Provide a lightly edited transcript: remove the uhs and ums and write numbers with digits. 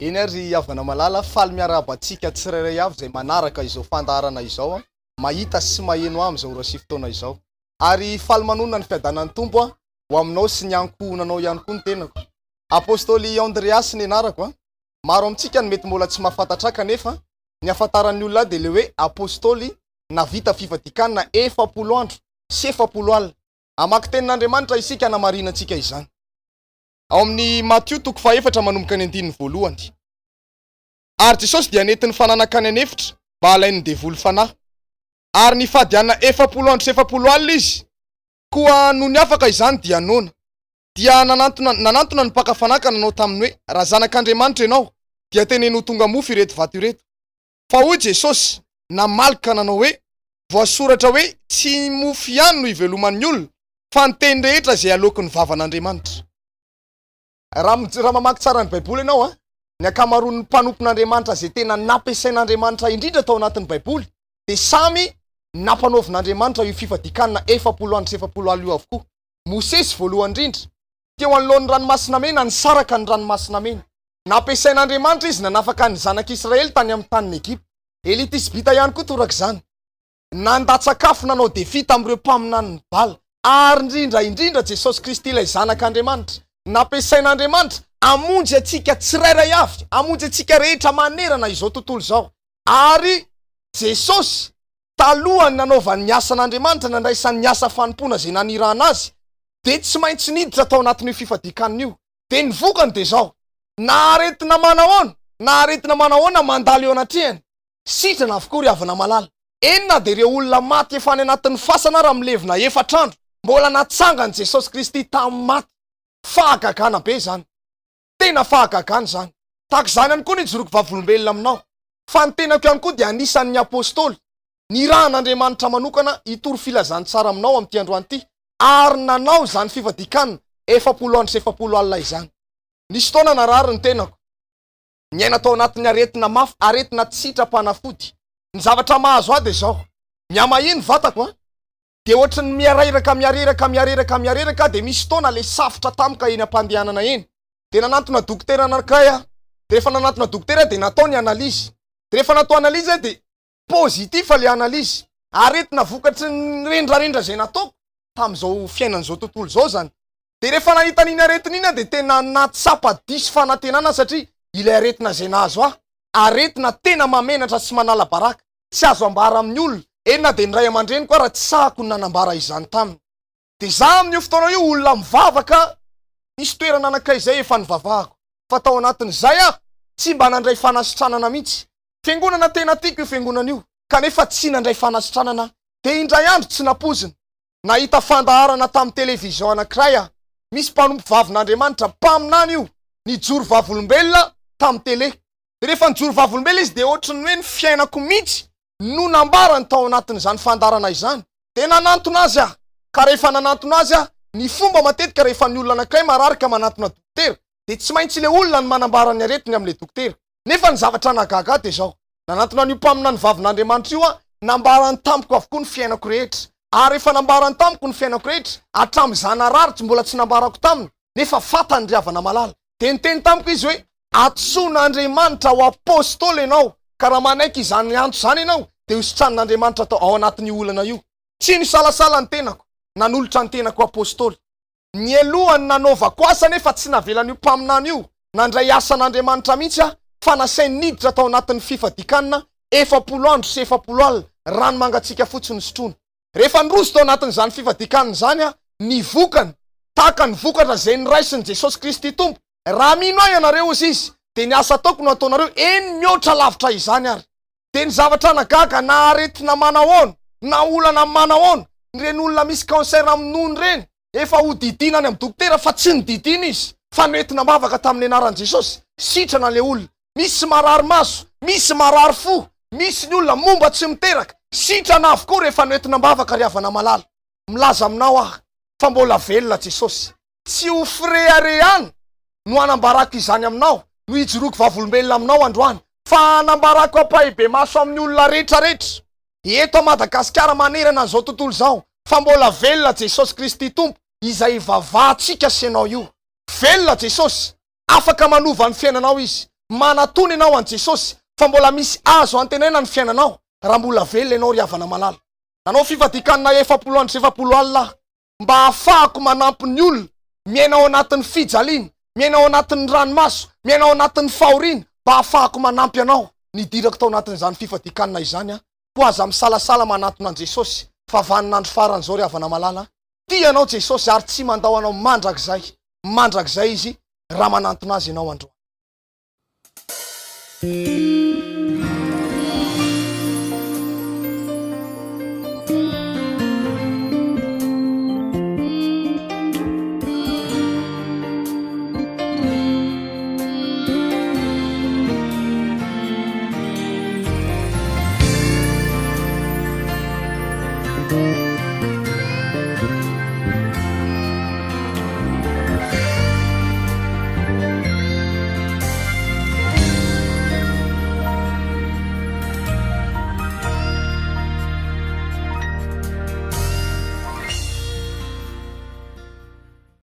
Eny ary avana malala faly miarabantsika tsirairay avy zay manaraka izao fandarana izao mahita sy maheno am'izao ora sy fotoana izao ary faly manonona ny fiadanan'ny tombo ho aminao sy ny ankohonanao ihany koa ny tenako. Apôstôly Andreas ny anarako maro amintsika ny mety mbola tsy mahafantatra kanefa ny afantaran'ny olona de le hoe apôstôly navita fivadikanana 70 andro sy 70 alina. Amaky tenin'Andriamanitra isika namarinantsika izany. Ao amin'ny Matthieu toko 4 manomboka ny 1:1. Ary Jesosy dia nentin'ny fananakany anefitra mba alainy devoly fanahy. Ary ny fadiana 70 andro sy 70 alina izy. Koa no ny afaka izany dia nona. Dia nanantona ny mpakafanaka nanao taminy hoe raha zanak'Andriamanitra ianao dia teneno tonga mofo ireto vato ireto. Fa hoy Jesosy namalaka nanao hoe voasoratra hoe tsy mofo ihany no iveloman'ny olona fa ny teny rehetra zay alokin'ny vavan'Andriamanitra. Raha mamaky tsara ny Baiboly ianao ny akamaroan'ny mpanompon'Andriamanitra zay tena nampiasain'Andriamanitra indrindra tao anatin'ny Baiboly de samy nampanaovin'Andriamanitra io fifadikanana 70 andro sy 70 alina io avokoa. Mosesy voalohany indrindra teo anoloan'ny ranomasina mena nisaraka ny ranomasina mena. Nampiasain'Andriamanitra izy nanafaka ny zanak'Israely tany amin'ny tanin'ny Egypta. Elitisbita ihany koa torak'izany. Nandatsakafo nanao defi tamin'ireo mpaminany bala. Ary indrindra Jesosy Kristy ilay zanak'Andriamanitra. Nampiasain'Andriamanitra amonjy atsika tsirairay avy, amonjy atsika rehetra manerana izao tontolo izao. Ary Jesosy talohany nanaovany ny asan'Andriamanitra nandraisany ny asa fanompona zay nanirana azy de tsy maintsy niditra tao anatin'io fifadikanana io. De ny vokany de zao, na aretina manahoana mandalo eo anatrehany, sitrana avokoa ry havana malala. Enina de ireo olona maty efa any anatin'ny fasana raha milevina 4 andro mbola natsangany Jesosy Kristy tamin'ny maty. Fahagagana be zany. Tena fahagagana zany. Tahaka zany ihany koa ny joroky vavolombelona aminao. Fa ny tenako ihany koa dia anisan'ny apôstôly nirahan'Andriamanitra manokana hitoro filazany tsara aminao amin'ity androany ity ary nanao zany fivadikanana 70 andro sy 70 alina izany. Nisy taona narary ny tenako. Niaina tao anatin'ny aretina mafy, aretina tsitra-panafody. Ny zavatra mahazo ahy de zao. Miamahiny vatako de ohatrany miareraka de misy taona le safotra tamika eny ampandehanana eny. De nanantona dokotera anankiray de rehefa nanantona dokotera de natao ny analizy. De rehefa natao analizy de pozitif le analizy. Aretina vokatry ny rendrarendra zay nataoko tam'izao fiainan'izao tontolo zao zany. De rehefa nahita n'iny aretina iny de tena natsapa diso fanantenana satria ilay aretina zay nahazo aretina tena mamenatra sy manala baraka. Tsy azo ambara amin'ny olona. Enina de ny ray aman-dreny koa raha tsy sahako nanambara izany taminy. De za amin'io fotoana io olona mivavaka nisy toerana anankiray zay efa nivavahako. Fa tao anatin'izay tsy mba nandray fanasitranana mihitsy. Fiangonana tena tiako io fiangonana io. Kanefa tsy nandray fanasitranana. De indray andro tsy napozina. Nahita fandaharana tamin'ny televizion anankiray misy mpanompo vavin'Andriamanitra mpaminany io. Nijoro vavolombelona tamin'ny tele. De rehefa nijoro vavolombelona izy de ohatrany hoe ny fiainako mihitsy no nambarany tao anatin'izany fandarana izany. De nanantona azy ka rehefa nanantona azy ny fomba matetika rehefa ny olona anankiray mararika manantona dokotera de tsy maintsy le olona ny manambara ny aretiny amin'le dokotera. Nefa ny zavatra nagaga de zao. Nanantona ny mpaminany vavin'Andriamanitra io nambarany tamiko avokoa ny fiainako rehetra. Ary rehefa nambarany tamiko ny fiainako rehetra hatramin'izany araritsy mbola tsy nambarako taminy nefa fatany ry havana malala. De niteny tamiko izy hoe atsoin'Andriamanitra ho apôstôly ianao ka raha manaiky izany antso zany ianao de hositran'Andriamanitra tao ao anatin'ny olana io. Tsy ny salasala ny tenako, nanolotra ny tenako apôstôly. Ny elohany nanaovako asa nefa tsy navelan'io mpaminany io. Nandray asan'Andriamanitra mihitsy fa nasainy niditra tao anatin'ny fifadikanana 70 andro sy 70 alina rano mangatsika fotsiny sotroina. Rehefa niroso tao anatin'izany fifadikanana zany ny vokany tahaka ny vokatra zay niraisiny Jesosy Kristy Tompo. Raha mino ahy ianareo izy de ny asa ataoko no ataonareo eny mihoatra lavitra izany ary. De ny zavatra nagaga na aretina manahoana na olana manahoana reny olona misy cancer amin'ony reny efa ho didinany amin'ny dokotera fa tsy nididina izy fa noentina mavaka tamin'ny anaran'i Jesosy. Sitrana le olona, misy marary maso, misy marary fo, misy ny olona momba tsy miteraka, sitrana avokoa rehefa noentina mavaka ry havana malala. Milaza aminao aho fa mbola velona Jesosy, tsy ho frehare no anambarako izany aminao, no hijoroako vavolombelona aminao androany, fa anambarako ampahibe maso amin'ny olona rehetrarehetra eto a Madagasikara manerana an'izao tontolo izao, fa mbola velona Jesosy Kristy Tompo izay vavahantsika senao io. Velona Jesosy, afaka manova ny fiainanao izy, manatony ianao an' Jesosy, fa mbola misy azo antenena ny fiainanao raha mbola velona ianao ry havana malala. Nanao fivadikanina 70 andro 70 alina mba hahafahako manampy ny olona miaina ao anatin'ny fijaliana, miaina ao anatin'ny ranomaso, miaina ao anatin'ny fahoriana, mba hahafahako manampy anao nidirako tao anatin'izany fivadikanina izany ho aza misalasala manatona an' Jesosy fa vanin'andro faran'izao ry havana malala. Tianao Jesosy ary tsy mandao anao mandrakizay izy raha manantona azy ianao andro.